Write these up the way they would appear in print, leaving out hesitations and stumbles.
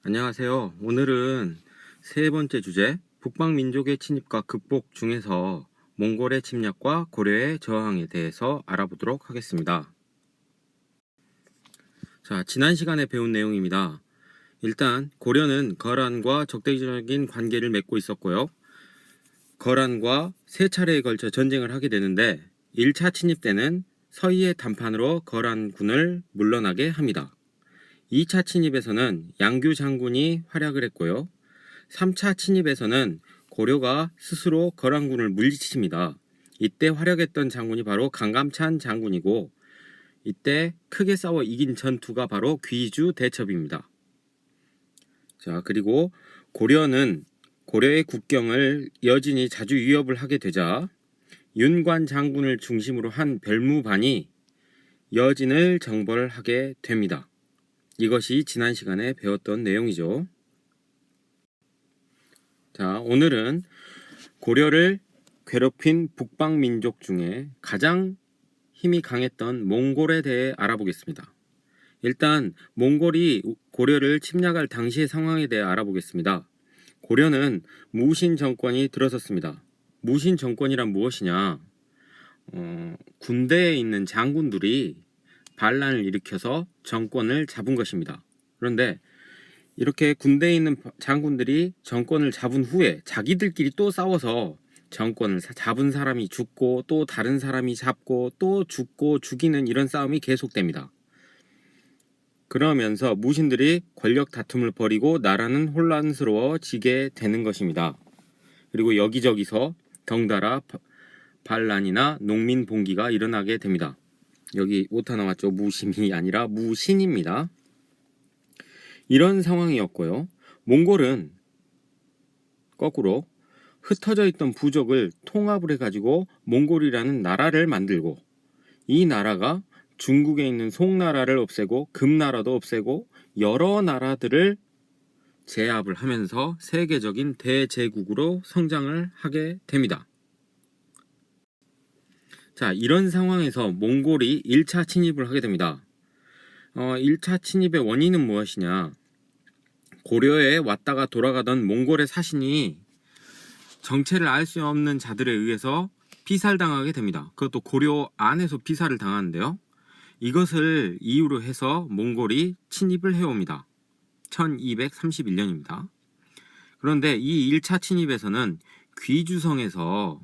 안녕하세요. 오늘은 세 번째 주제, 북방민족의 침입과 극복 중에서 몽골의 침략과 고려의 저항에 대해서 알아보도록 하겠습니다. 자, 지난 시간에 배운 내용입니다. 일단 고려는 거란과 적대적인 관계를 맺고 있었고요. 거란과 세 차례에 걸쳐 전쟁을 하게 되는데 1차 침입 때는 서희의 단판으로 거란군을 물러나게 합니다. 2차 침입에서는 양규 장군이 활약을 했고요. 3차 침입에서는 고려가 스스로 거란군을 물리칩니다. 이때 활약했던 장군이 바로 강감찬 장군이고, 이때 크게 싸워 이긴 전투가 바로 귀주 대첩입니다. 자, 그리고 고려의 국경을 여진이 자주 위협을 하게 되자 윤관 장군을 중심으로 한 별무반이 여진을 정벌하게 됩니다. 이것이 지난 시간에 배웠던 내용이죠. 자, 오늘은 고려를 괴롭힌 북방민족 중에 가장 힘이 강했던 몽골에 대해 알아보겠습니다. 일단 몽골이 고려를 침략할 당시의 상황에 대해 알아보겠습니다. 고려는 무신 정권이 들어섰습니다. 무신 정권이란 무엇이냐? 군대에 있는 장군들이 반란을 일으켜서 정권을 잡은 것입니다. 그런데 이렇게 군대에 있는 장군들이 정권을 잡은 후에 자기들끼리 또 싸워서 정권을 잡은 사람이 죽고 또 다른 사람이 잡고 또 죽고 죽이는 이런 싸움이 계속됩니다. 그러면서 무신들이 권력 다툼을 벌이고 나라는 혼란스러워지게 되는 것입니다. 그리고 여기저기서 덩달아 반란이나 농민 봉기가 일어나게 됩니다. 여기 오타 나왔죠. 무심이 아니라 무신입니다. 이런 상황이었고요. 몽골은 거꾸로 흩어져 있던 부족을 통합을 해가지고 몽골이라는 나라를 만들고, 이 나라가 중국에 있는 송나라를 없애고 금나라도 없애고 여러 나라들을 제압을 하면서 세계적인 대제국으로 성장을 하게 됩니다. 자, 이런 상황에서 몽골이 1차 침입을 하게 됩니다. 1차 침입의 원인은 무엇이냐? 고려에 왔다가 돌아가던 몽골의 사신이 정체를 알 수 없는 자들에 의해서 피살당하게 됩니다. 그것도 고려 안에서 피살을 당하는데요. 이것을 이유로 해서 몽골이 침입을 해옵니다. 1231년입니다. 그런데 이 1차 침입에서는 귀주성에서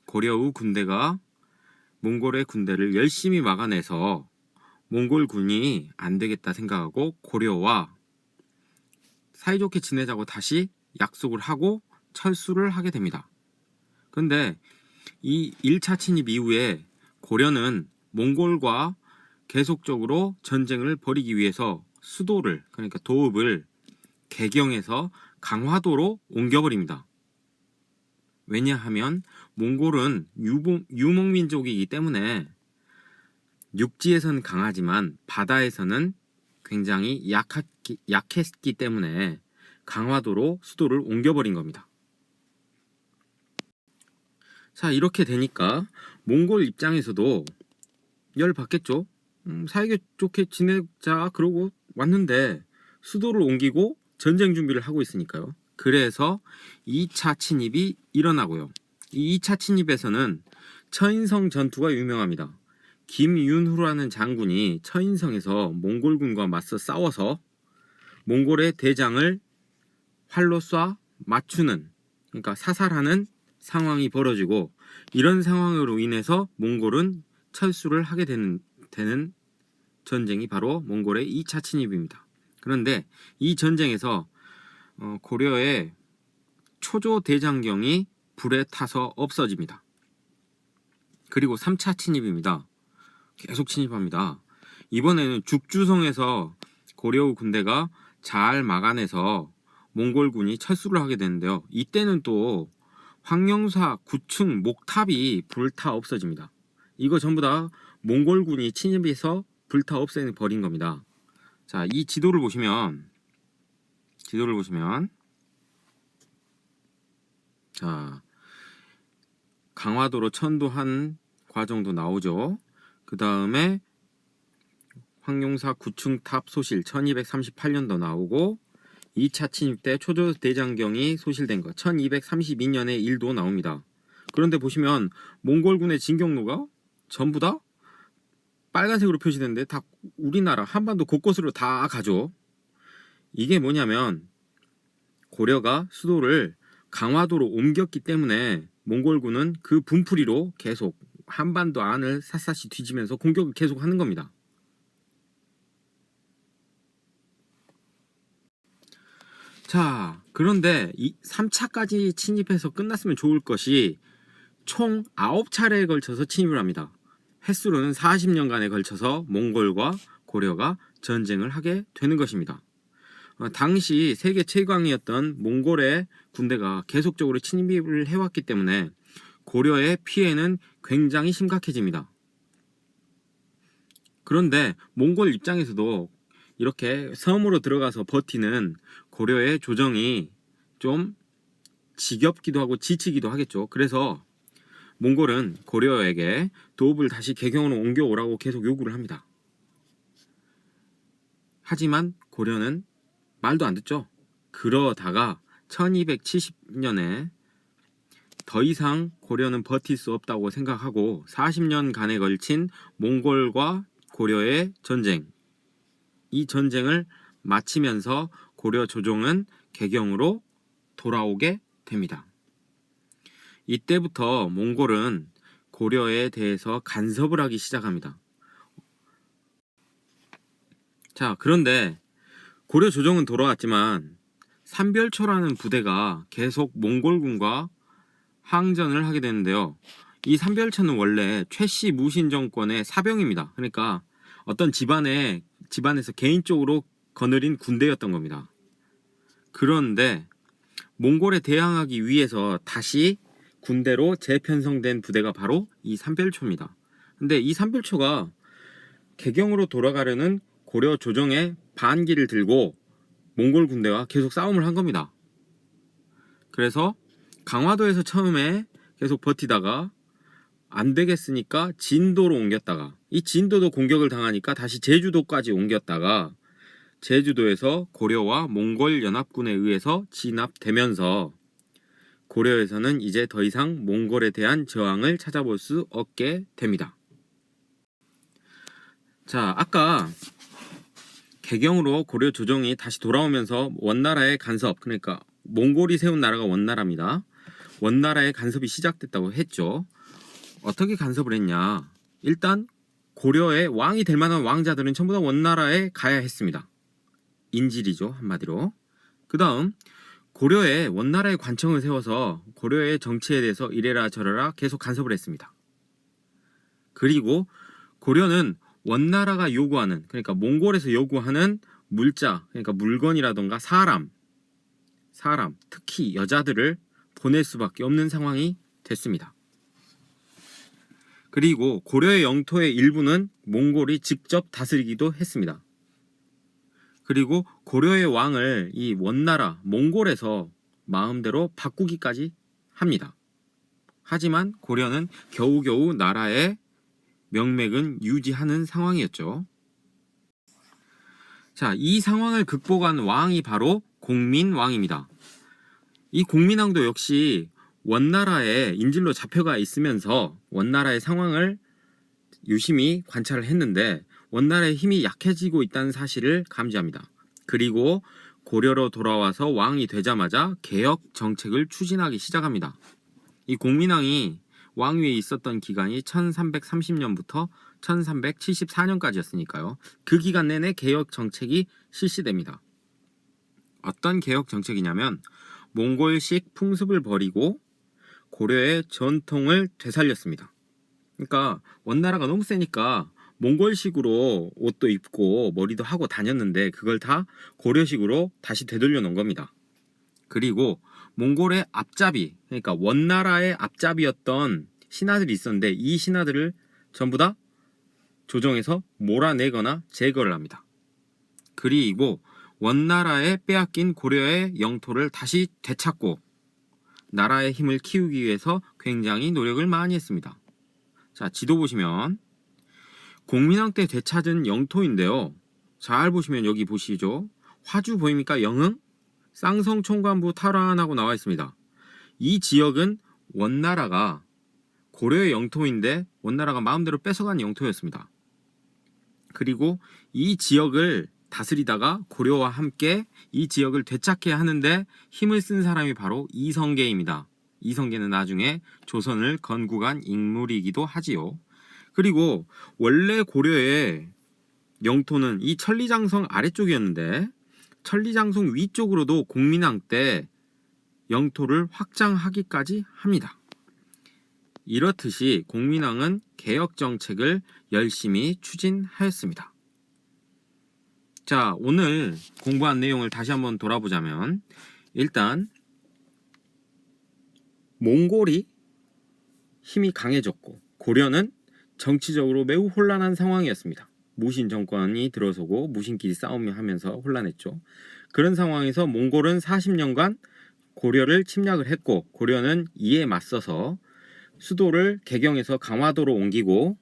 고려의 군대가 몽골의 군대를 열심히 막아내서 몽골군이 안 되겠다 생각하고 고려와 사이좋게 지내자고 다시 약속을 하고 철수를 하게 됩니다. 그런데 이 1차 침입 이후에 고려는 몽골과 계속적으로 전쟁을 벌이기 위해서 수도를, 그러니까 도읍을 개경해서 강화도로 옮겨버립니다. 왜냐하면 몽골은 유목민족이기 때문에 육지에서는 강하지만 바다에서는 굉장히 약했기 때문에 강화도로 수도를 옮겨버린 겁니다. 자, 이렇게 되니까 몽골 입장에서도 열받겠죠. 사이좋게 지내자 그러고 왔는데 수도를 옮기고 전쟁 준비를 하고 있으니까요. 그래서 2차 침입이 일어나고요. 이 2차 침입에서는 처인성 전투가 유명합니다. 김윤후라는 장군이 처인성에서 몽골군과 맞서 싸워서 몽골의 대장을 활로 쏴 맞추는, 그러니까 사살하는 상황이 벌어지고, 이런 상황으로 인해서 몽골은 철수를 하게 되는 전쟁이 바로 몽골의 2차 침입입니다. 그런데 이 전쟁에서 고려의 초조 대장경이 불에 타서 없어집니다. 그리고 3차 침입입니다. 계속 침입합니다. 이번에는 죽주성에서 고려 군대가 잘 막아내서 몽골군이 철수를 하게 되는데요. 이때는 또 황룡사 9층 목탑이 불타 없어집니다. 이거 전부 다 몽골군이 침입해서 불타 없애 버린 겁니다. 자, 이 지도를 보시면 자, 강화도로 천도한 과정도 나오죠. 그 다음에 황룡사 9층 탑 소실 1238년도 나오고, 2차 침입 때 초조대장경이 소실된 것 1232년의 일도 나옵니다. 그런데 보시면 몽골군의 진격로가 전부 다 빨간색으로 표시되는데 다 우리나라 한반도 곳곳으로 다 가죠. 이게 뭐냐면 고려가 수도를 강화도로 옮겼기 때문에 몽골군은 그 분풀이로 계속 한반도 안을 샅샅이 뒤지면서 공격을 계속하는 겁니다. 자, 그런데 이 3차까지 침입해서 끝났으면 좋을 것이 총 9차례에 걸쳐서 침입을 합니다. 횟수로는 40년간에 걸쳐서 몽골과 고려가 전쟁을 하게 되는 것입니다. 당시 세계 최강이었던 몽골의 군대가 계속적으로 침입을 해왔기 때문에 고려의 피해는 굉장히 심각해집니다. 그런데 몽골 입장에서도 이렇게 섬으로 들어가서 버티는 고려의 조정이 좀 지겹기도 하고 지치기도 하겠죠. 그래서 몽골은 고려에게 도읍을 다시 개경으로 옮겨오라고 계속 요구를 합니다. 하지만 고려는 말도 안 듣죠. 그러다가 1270년에 더 이상 고려는 버틸 수 없다고 생각하고 40년간에 걸친 몽골과 고려의 전쟁, 이 전쟁을 마치면서 고려 조정은 개경으로 돌아오게 됩니다. 이때부터 몽골은 고려에 대해서 간섭을 하기 시작합니다. 자, 그런데 고려 조정은 돌아왔지만 삼별초라는 부대가 계속 몽골군과 항전을 하게 되는데요. 이 삼별초는 원래 최씨 무신 정권의 사병입니다. 그러니까 어떤 집안에서 개인적으로 거느린 군대였던 겁니다. 그런데 몽골에 대항하기 위해서 다시 군대로 재편성된 부대가 바로 이 삼별초입니다. 근데 이 삼별초가 개경으로 돌아가려는 고려 조정의 반기를 들고 몽골 군대와 계속 싸움을 한 겁니다. 그래서 강화도에서 처음에 계속 버티다가 안 되겠으니까 진도로 옮겼다가 이 진도도 공격을 당하니까 다시 제주도까지 옮겼다가 제주도에서 고려와 몽골 연합군에 의해서 진압되면서 고려에서는 이제 더 이상 몽골에 대한 저항을 찾아볼 수 없게 됩니다. 자, 아까 개경으로 고려 조정이 다시 돌아오면서 원나라의 간섭, 그러니까 몽골이 세운 나라가 원나라입니다. 원나라의 간섭이 시작됐다고 했죠. 어떻게 간섭을 했냐? 일단 고려의 왕이 될 만한 왕자들은 전부 다 원나라에 가야 했습니다. 인질이죠, 한마디로. 그 다음 고려에 원나라의 관청을 세워서 고려의 정치에 대해서 이래라 저래라 계속 간섭을 했습니다. 그리고 고려는 원나라가 요구하는, 그러니까 몽골에서 요구하는 물자, 그러니까 물건이라던가 사람, 특히 여자들을 보낼 수밖에 없는 상황이 됐습니다. 그리고 고려의 영토의 일부는 몽골이 직접 다스리기도 했습니다. 그리고 고려의 왕을 이 원나라, 몽골에서 마음대로 바꾸기까지 합니다. 하지만 고려는 겨우겨우 나라의 명맥은 유지하는 상황이었죠. 자, 이 상황을 극복한 왕이 바로 공민왕입니다. 이 공민왕도 역시 원나라의 인질로 잡혀가 있으면서 원나라의 상황을 유심히 관찰을 했는데 원나라의 힘이 약해지고 있다는 사실을 감지합니다. 그리고 고려로 돌아와서 왕이 되자마자 개혁 정책을 추진하기 시작합니다. 이 공민왕이 왕위에 있었던 기간이 1330년부터 1374년까지였으니까요. 그 기간 내내 개혁 정책이 실시됩니다. 어떤 개혁 정책이냐면 몽골식 풍습을 버리고 고려의 전통을 되살렸습니다. 그러니까 원나라가 너무 세니까 몽골식으로 옷도 입고 머리도 하고 다녔는데 그걸 다 고려식으로 다시 되돌려 놓은 겁니다. 그리고 몽골의 앞잡이, 그러니까 원나라의 앞잡이였던 신하들이 있었는데 이 신하들을 전부 다 조정해서 몰아내거나 제거를 합니다. 그리고 원나라에 빼앗긴 고려의 영토를 다시 되찾고 나라의 힘을 키우기 위해서 굉장히 노력을 많이 했습니다. 자, 지도 보시면 공민왕 때 되찾은 영토인데요. 잘 보시면 여기 보시죠. 화주 보입니까? 영흥? 쌍성 총관부 탈환하고 나와 있습니다. 이 지역은 원나라가 고려의 영토인데 원나라가 마음대로 뺏어간 영토였습니다. 그리고 이 지역을 다스리다가 고려와 함께 이 지역을 되찾게 하는데 힘을 쓴 사람이 바로 이성계입니다. 이성계는 나중에 조선을 건국한 인물이기도 하지요. 그리고 원래 고려의 영토는 이 천리장성 아래쪽이었는데 천리장성 위쪽으로도 공민왕 때 영토를 확장하기까지 합니다. 이렇듯이 공민왕은 개혁 정책을 열심히 추진하였습니다. 자, 오늘 공부한 내용을 다시 한번 돌아보자면 일단 몽골이 힘이 강해졌고 고려는 정치적으로 매우 혼란한 상황이었습니다. 무신 정권이 들어서고 무신끼리 싸움을 하면서 혼란했죠. 그런 상황에서 몽골은 40년간 고려를 침략을 했고 고려는 이에 맞서서 수도를 개경에서 강화도로 옮기고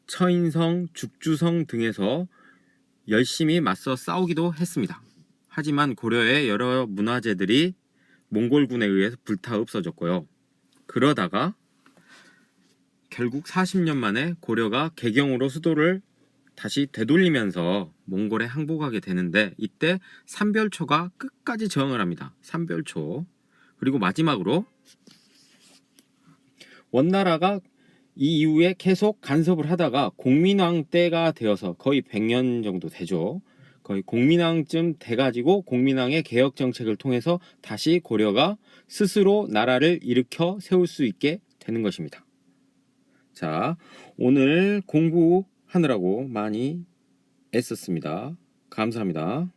처인성, 죽주성 등에서 열심히 맞서 싸우기도 했습니다. 하지만 고려의 여러 문화재들이 몽골군에 의해서 불타 없어졌고요. 그러다가 결국 40년 만에 고려가 개경으로 수도를 다시 되돌리면서 몽골에 항복하게 되는데 이때 삼별초가 끝까지 저항을 합니다. 삼별초. 그리고 마지막으로 원나라가 이 이후에 계속 간섭을 하다가 공민왕 때가 되어서 거의 100년 정도 되죠. 거의 공민왕쯤 돼가지고 공민왕의 개혁 정책을 통해서 다시 고려가 스스로 나라를 일으켜 세울 수 있게 되는 것입니다. 자, 오늘 공부하느라고 많이 애썼습니다. 감사합니다.